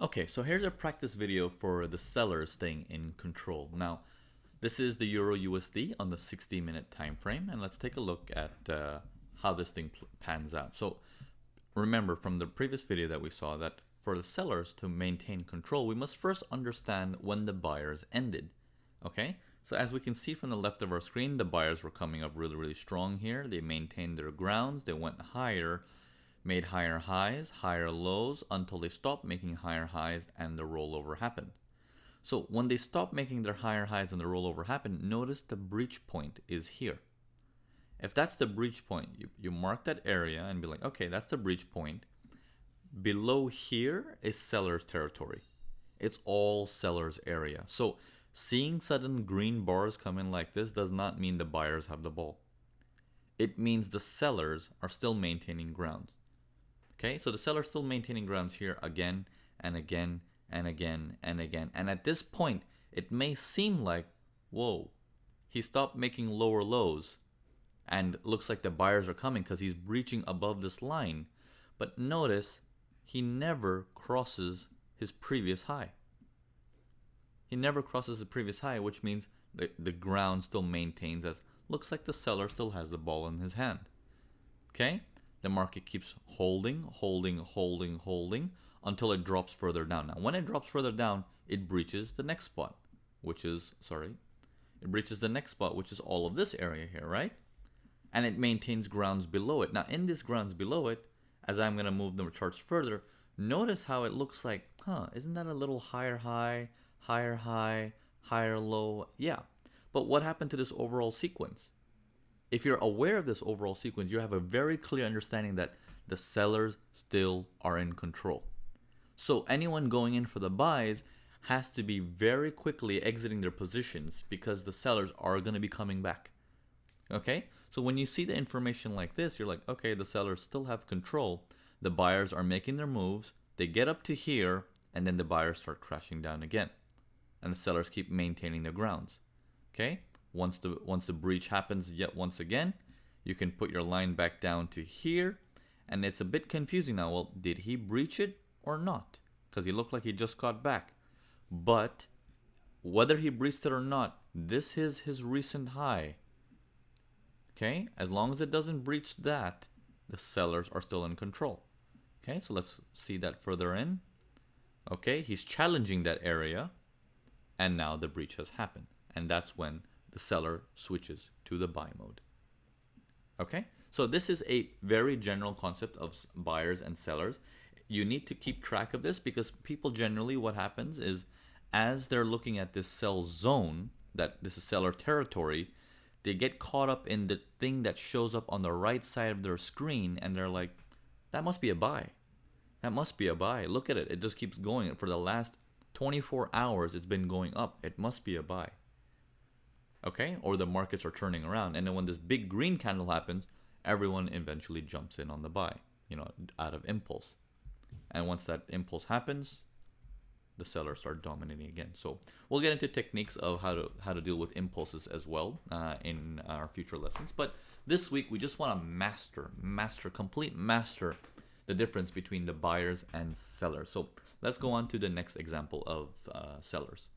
Okay, so here's a practice video for the seller staying in control. Now, this is the Euro USD on the 60-minute time frame, and let's take a look at how this thing pans out. So remember from the previous video that we saw that for the sellers to maintain control, we must first understand when the buyers ended. Okay, so as we can see from the left of our screen, the buyers were coming up really strong here. They maintained their grounds, they went higher, made higher highs, higher lows until they stopped making higher highs and the rollover happened. So when they stopped making their higher highs and the rollover happened, notice the breach point is here. If that's the breach point, you mark that area and be like, okay, that's the breach point. Below here is seller's territory. It's all seller's area. So seeing sudden green bars come in like this does not mean the buyers have the ball. It means the sellers are still maintaining grounds. Okay, so the seller's still maintaining grounds here again and again and again and again. And at this point, it may seem like, whoa, he stopped making lower lows and looks like the buyers are coming because he's breaching above this line. But notice, he never crosses his previous high. He never crosses the previous high, which means the ground still maintains as looks like the seller still has the ball in his hand. Okay? The market keeps holding until it drops further down. Now, when it drops further down, it breaches the next spot, which is, all of this area here, right? And it maintains grounds below it. Now, in these grounds below it, as I'm going to move the charts further, notice how it looks like, isn't that a little higher high, higher low? Yeah. But what happened to this overall sequence? If you're aware of this overall sequence, you have a very clear understanding that the sellers still are in control. So anyone going in for the buys has to be very quickly exiting their positions because the sellers are going to be coming back. Okay? So when you see the information like this, you're like, okay, the sellers still have control. The buyers are making their moves. They get up to here, and then the buyers start crashing down again. And the sellers keep maintaining their grounds. Okay? Once the breach happens yet once again, you can put your line back down to here. And it's a bit confusing now. Well, did he breach it or not? Because he looked like he just got back. But whether he breached it or not, this is his recent high. Okay? As long as it doesn't breach that, the sellers are still in control. Okay? So let's see that further in. Okay? He's challenging that area. And now the breach has happened. And that's when the seller switches to the buy mode. Okay, so this is a very general concept of buyers and sellers. You need to keep track of this because people generally, what happens is as they're looking at this sell zone, that this is seller territory, they get caught up in the thing that shows up on the right side of their screen and they're like, that must be a buy. That must be a buy. Look at it. It just keeps going. For the last 24 hours, it's been going up. It must be a buy. Okay, or the markets are turning around, and then when this big green candle happens, everyone eventually jumps in on the buy, out of impulse. And once that impulse happens, the sellers start dominating again. So we'll get into techniques of how to deal with impulses as well in our future lessons. But this week we just want to complete master the difference between the buyers and sellers. So let's go on to the next example of sellers.